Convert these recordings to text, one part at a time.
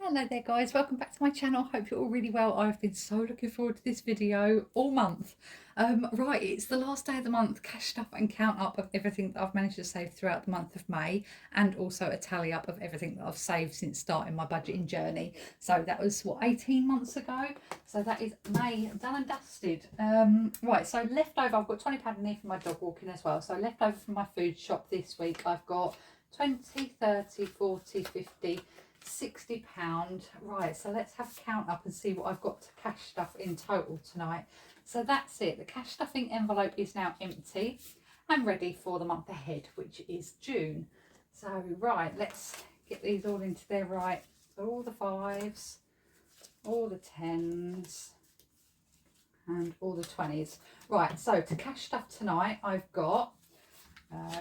Hello there guys, welcome back to my channel. Hope you're all really well. I've been so looking forward to this video all month. Right, it's the last day of the month, cash stuff and count up of everything that I've managed to save throughout the month of May, and also a tally up of everything that I've saved since starting my budgeting journey. So that was what, 18 months ago, so that is May done and dusted. Right, so leftover, I've got £20 in here for my dog walking as well. So leftover from my food shop this week, I've got 20, 30, 40, 50, £60. Right, so let's have a count up and see what I've got to cash stuff in total tonight. So that's it, the cash stuffing envelope is now empty. I'm ready for the month ahead, which is June. So right, let's get these all into there. Right, so all the fives, all the tens, and all the 20s. Right, so to cash stuff tonight, I've got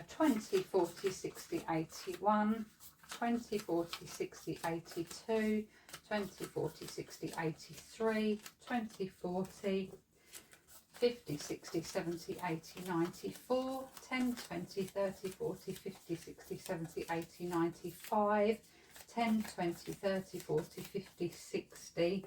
20, 40, 60, 81, 20, 40, 60, 82, 20, 40, 60, 83, 20, 40, 50, 60, 70, 80, 94, 10, 20, 30, 40, 50, 60, 70, 80, 95, 10, 20, 30, 40, 50, 60,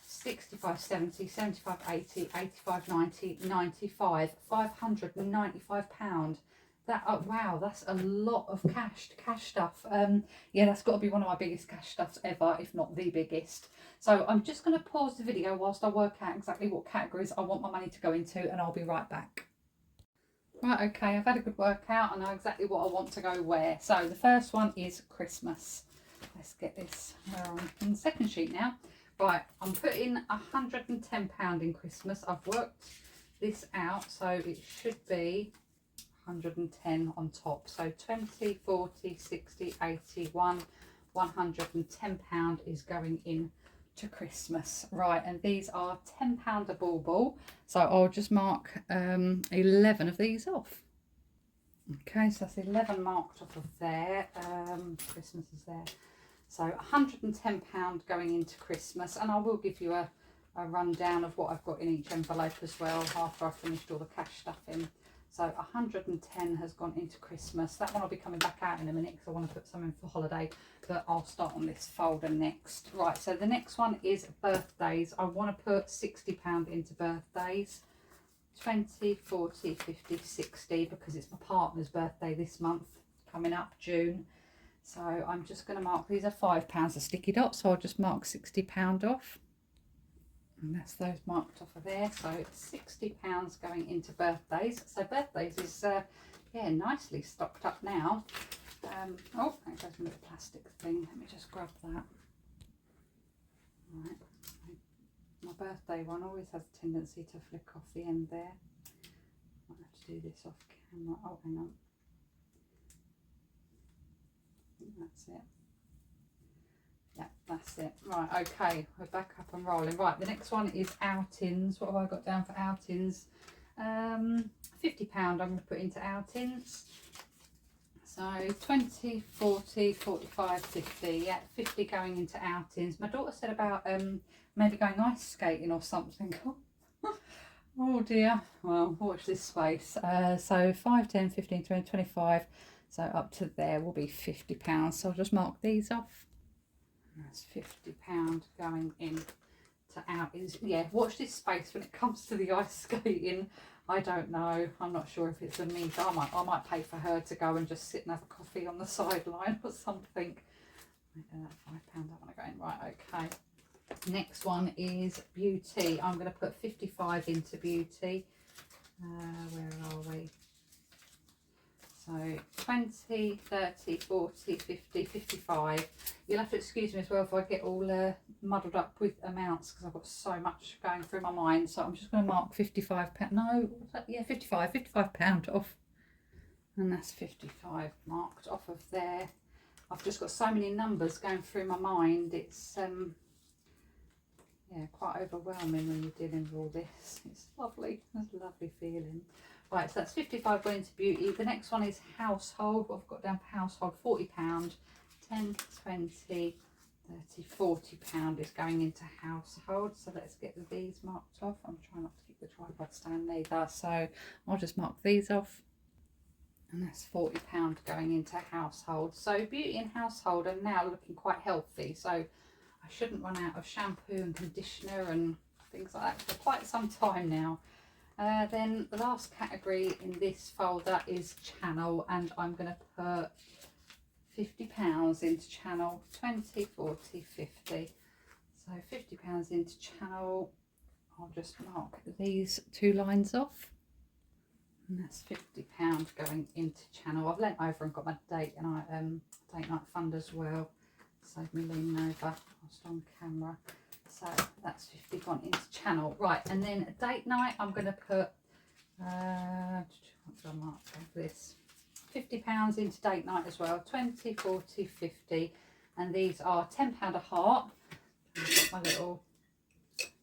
65, 70, 75, 80, 85, 90, 95, £595. That, oh wow, that's a lot of cash stuff. Yeah, that's got to be one of my biggest cash stuffs ever, if not the biggest. So I'm just going to pause the video whilst I work out exactly what categories I want my money to go into, and I'll be right back. Right, okay, I've had a good workout. I know exactly what I want to go where. So the first one is Christmas. Let's get this. We're on the second sheet now. Right, I'm putting £110 in Christmas. I've worked this out, so it should be 110 on top. So 20, 40, 60, 81, £110 is going in to Christmas. Right, and these are £10 a ball. So I'll just mark 11 of these off. Okay, so that's 11 marked off of there. Christmas is there. So £110 going into Christmas, and I will give you a rundown of what I've got in each envelope as well after I've finished all the cash stuff in. So 110 has gone into Christmas. That one I'll be coming back out in a minute because I want to put some in for holiday, but I'll start on this folder next. Right, so the next one is birthdays. I want to put £60 into birthdays. 20, 40, 50, 60, because it's my partner's birthday this month, coming up June. So I'm just going to mark, these are £5 of sticky dots, so I'll just mark £60 off. And that's those marked off of there. So £60 going into birthdays. So birthdays is, yeah, nicely stocked up now. Oh, that goes in the plastic thing. Let me just grab that. Right. My birthday one always has a tendency to flick off the end there. Might have to do this off camera. Oh, hang on. That's it. Yeah, that's it. Right, okay, we're back up and rolling. Right, the next one is outings. What have I got down for outings? £50 I'm going to put into outings. So 20, 40, 45, 50. Yeah, 50 going into outings. My daughter said about maybe going ice skating or something. Oh dear. Well, watch this space. So 5, 10, 15, 20, 25. So up to there will be £50. So I'll just mark these off. That's £50 going in to outings. Yeah, watch this space when it comes to the ice skating. I don't know. I'm not sure if it's a me. I might pay for her to go and just sit and have a coffee on the sideline or something. £5 I want to go in. Right, okay. Next one is beauty. I'm going to put 55 into beauty. Where are we? So 20, 30, 40, 50, 55. You'll have to excuse me as well if I get all muddled up with amounts because I've got so much going through my mind. So I'm just going to mark £55. No, yeah, £55 off. And that's 55 marked off of there. I've just got so many numbers going through my mind. It's yeah, quite overwhelming when you're dealing with all this. It's lovely. It's a lovely feeling. Right, so that's 55 going to beauty. The next one is household. What I've got down for household, £40. 10, 20, 30, £40 is going into household. So let's get these marked off. I'm trying not to keep the tripod stand either. So I'll just mark these off. And that's £40 going into household. So beauty and household are now looking quite healthy. So I shouldn't run out of shampoo and conditioner and things like that for quite some time now. Then the last category in this folder is Channel, and I'm going to put £50 into Channel, 20, 40, 50. So £50 into Channel. I'll just mark these two lines off. And that's £50 going into Channel. I've leant over and got my date night fund as well. Save me leaning over whilst on camera. So that's 50 gone into Channel. Right, and then a date night, I'm going to put, what do I mark over this? £50 into date night as well, 20, 40, 50. And these are £10 a heart. I've got my little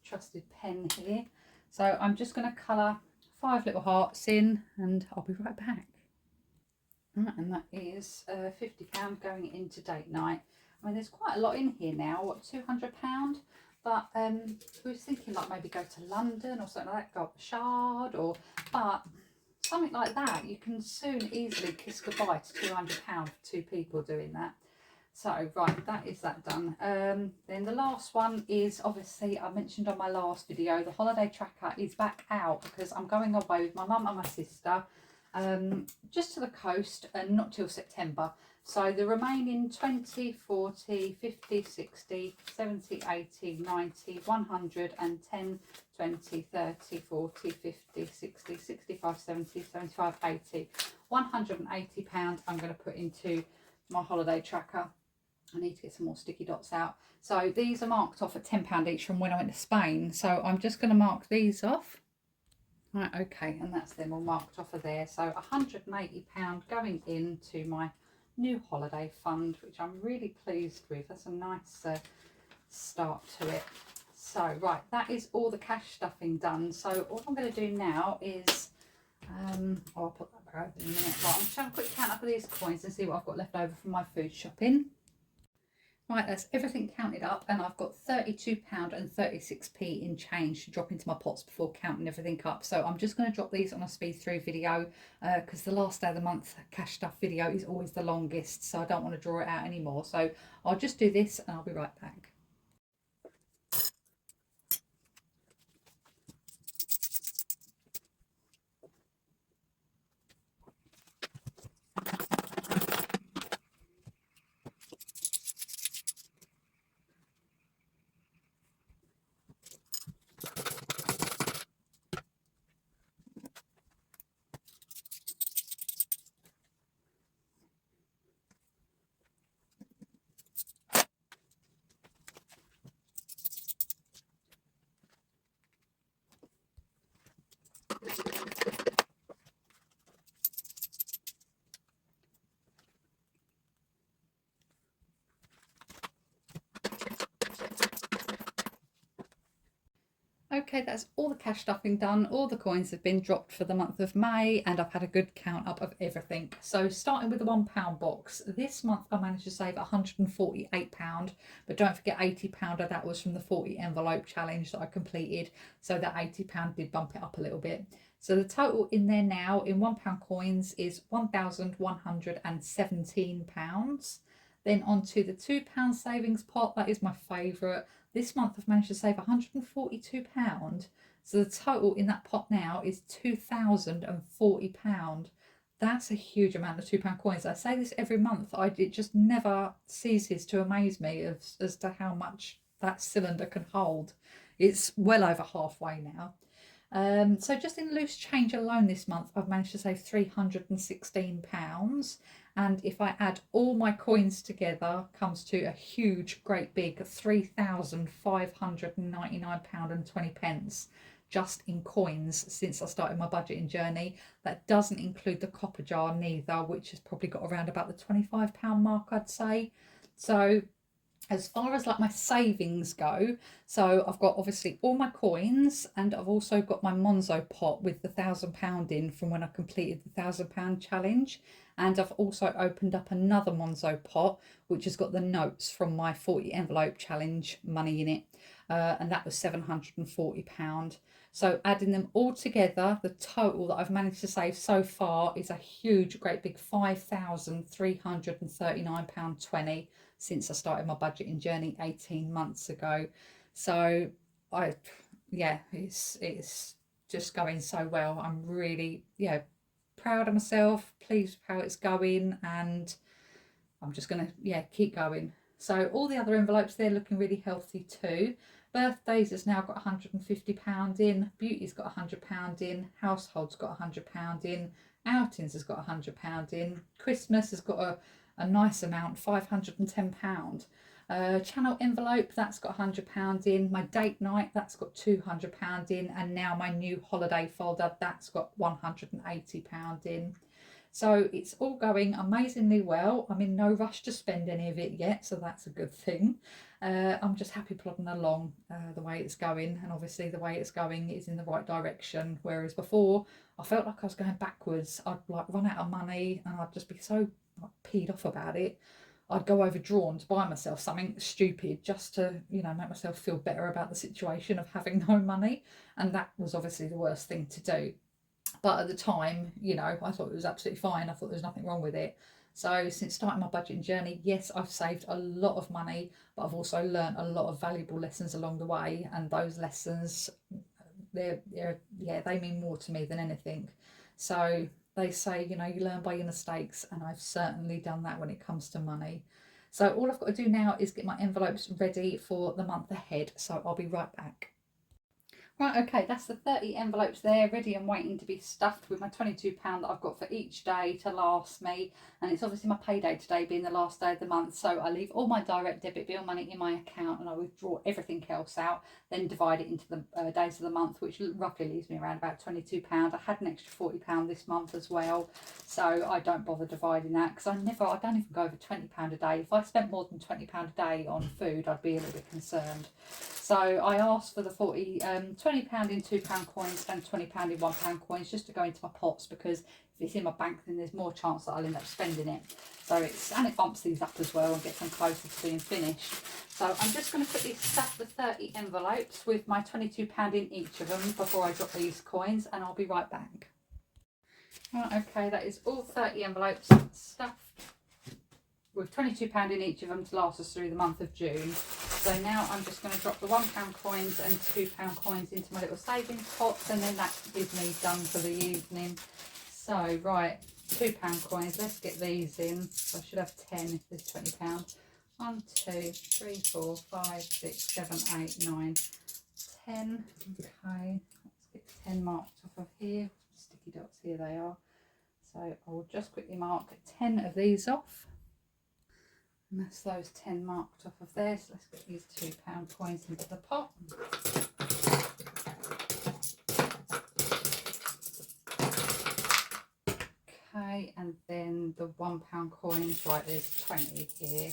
trusted pen here. So I'm just going to colour 5 little hearts in, and I'll be right back. Right, and that is £50 going into date night. I mean, there's quite a lot in here now, what, £200? But we was thinking like maybe go to London or something like that, go up the Shard, but something like that, you can soon easily kiss goodbye to £200 for 2 people doing that. So, right, that is that done. Then the last one is, obviously, I mentioned on my last video, the holiday tracker is back out because I'm going away with my mum and my sister just to the coast and not till September. So the remaining 20, 40, 50, 60, 70, 80, 90, 100 and 10, 20, 30, 40, 50, 60, 65, 70, 75, 80, £180 I'm going to put into my holiday tracker. I need to get some more sticky dots out. So these are marked off at £10 each from when I went to Spain. So I'm just going to mark these off. Right, okay, and that's them all marked off of there. So £180 going into my new holiday fund, which I'm really pleased with. That's a nice start to it. So, right, that is all the cash stuffing done. So all I'm going to do now is, I'll put that back over in a minute. Right, I'm just having a quick count up of these coins and see what I've got left over from my food shopping. Right, that's everything counted up, and I've got £32.36 in change to drop into my pots before counting everything up. So I'm just going to drop these on a speed through video because the last day of the month cash stuff video is always the longest, so I don't want to draw it out anymore. So I'll just do this and I'll be right back. Okay, that's all the cash stuffing done. All the coins have been dropped for the month of May, and I've had a good count up of everything. So starting with the £1 box, this month I managed to save £148, but don't forget £80 of that was from the 40 envelope challenge that I completed. So that £80 did bump it up a little bit. So the total in there now in £1 coins is £1,117. Then onto the £2 savings pot, that is my favourite. This month I've managed to save £142. So the total in that pot now is £2,040. That's a huge amount of £2 coins. I say this every month. It just never ceases to amaze me as to how much that cylinder can hold. It's well over halfway now. So just in loose change alone this month, I've managed to save £316. And if I add all my coins together, comes to a huge, great big £3,599.20 just in coins since I started my budgeting journey. That doesn't include the copper jar neither, which has probably got around about the £25 mark, I'd say. So as far as like my savings go, so I've got obviously all my coins, and I've also got my Monzo pot with the £1,000 in from when I completed the £1,000 challenge. And I've also opened up another Monzo pot, which has got the notes from my 40 envelope challenge money in it. And that was £740. So adding them all together, the total that I've managed to save so far is a huge, great big £5,339.20. since I started my budgeting journey 18 months ago. So yeah, it's just going so well. I'm really, yeah, proud of myself, pleased with how it's going, and I'm just gonna, yeah, keep going. So all the other envelopes, they're looking really healthy too. Birthdays has now got £150 in, beauty's got £100 in, household's got £100 in, outings has got £100 in, Christmas has got a nice amount, £510. Channel envelope, that's got £100 in, my date night, that's got £200 in, and now my new holiday folder, that's got £180 in. So it's all going amazingly well. I'm in no rush to spend any of it yet, so that's a good thing. I'm just happy plodding along the way it's going, and obviously the way it's going is in the right direction. Whereas before, I felt like I was going backwards. I'd like run out of money, and I'd just be so like, peed off about it. I'd go overdrawn to buy myself something stupid just to, you know, make myself feel better about the situation of having no money, and that was obviously the worst thing to do. But at the time, you know, I thought it was absolutely fine. I thought there was nothing wrong with it. So since starting my budgeting journey, yes, I've saved a lot of money, but I've also learned a lot of valuable lessons along the way. And those lessons, they mean more to me than anything. So they say, you know, you learn by your mistakes, and I've certainly done that when it comes to money. So all I've got to do now is get my envelopes ready for the month ahead. So I'll be right back. Right, okay, that's the 30 envelopes there, ready and waiting to be stuffed with my £22 that I've got for each day to last me. And it's obviously my payday today being the last day of the month, so I leave all my direct debit bill money in my account and I withdraw everything else out, then divide it into the days of the month, which roughly leaves me around about £22. I had an extra £40 this month as well, so I don't bother dividing that because I don't even go over £20 a day. If I spent more than £20 a day on food, I'd be a little bit concerned. So I asked for the £20 in £2 coins and £20 in £1 coins just to go into my pots, because if it's in my bank then there's more chance that I'll end up spending it. So and it bumps these up as well and gets them closer to being finished. So I'm just going to quickly stuff the 30 envelopes with my £22 in each of them before I drop these coins, and I'll be right back. Right, okay, that is all 30 envelopes stuffed with £22 in each of them to last us through the month of June. So now I'm just going to drop the £1 coins and £2 coins into my little savings pots, and then that is me done for the evening. So right, £2 coins, let's get these in. So I should have 10 if there's £20. 1, 2, 3, 4, 5, 6, 7, 8, 9, 10. Okay, let's get 10 marked off of here. Sticky dots, here they are. So I'll just quickly mark 10 of these off. And that's those 10 marked off of there. So let's get these £2 coins into the pot. Okay, and then the £1 coins, right, there's 20 here.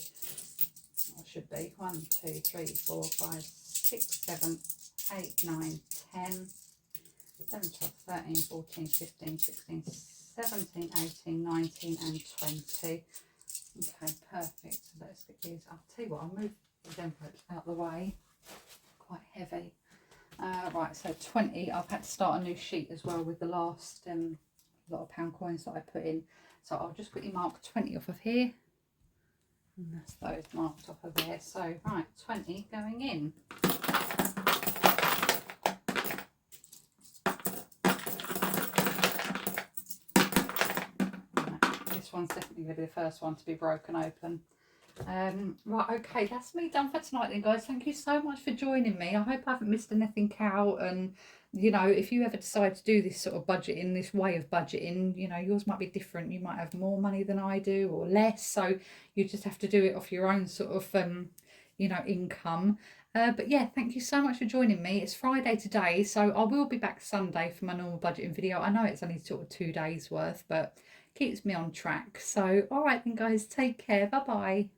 That should be 1, 2, 3, 4, 5, 6, 7, 8, 9, 10, 11, 12, 13, 14, 15, 16, 17, 18, 19 and 20. Okay, perfect. So let's get these. I'll tell you what, I'll move these envelopes out of the way. Quite heavy. Right, so 20. I've had to start a new sheet as well with the last lot of pound coins that I put in. So I'll just quickly mark 20 off of here. And that's those marked off of there. So, right, 20 going in. One's definitely going to be the first one to be broken open. Right, okay, that's me done for tonight then, guys. Thank you so much for joining me. I hope I haven't missed anything out, and you know, if you ever decide to do this sort of budgeting, this way of budgeting, you know, yours might be different. You might have more money than I do or less, so you just have to do it off your own sort of you know, income. But yeah, thank you so much for joining me. It's Friday today, so I will be back Sunday for my normal budgeting video. I know it's only sort of 2 days worth, but keeps me on track. So all right then, guys, take care. Bye bye.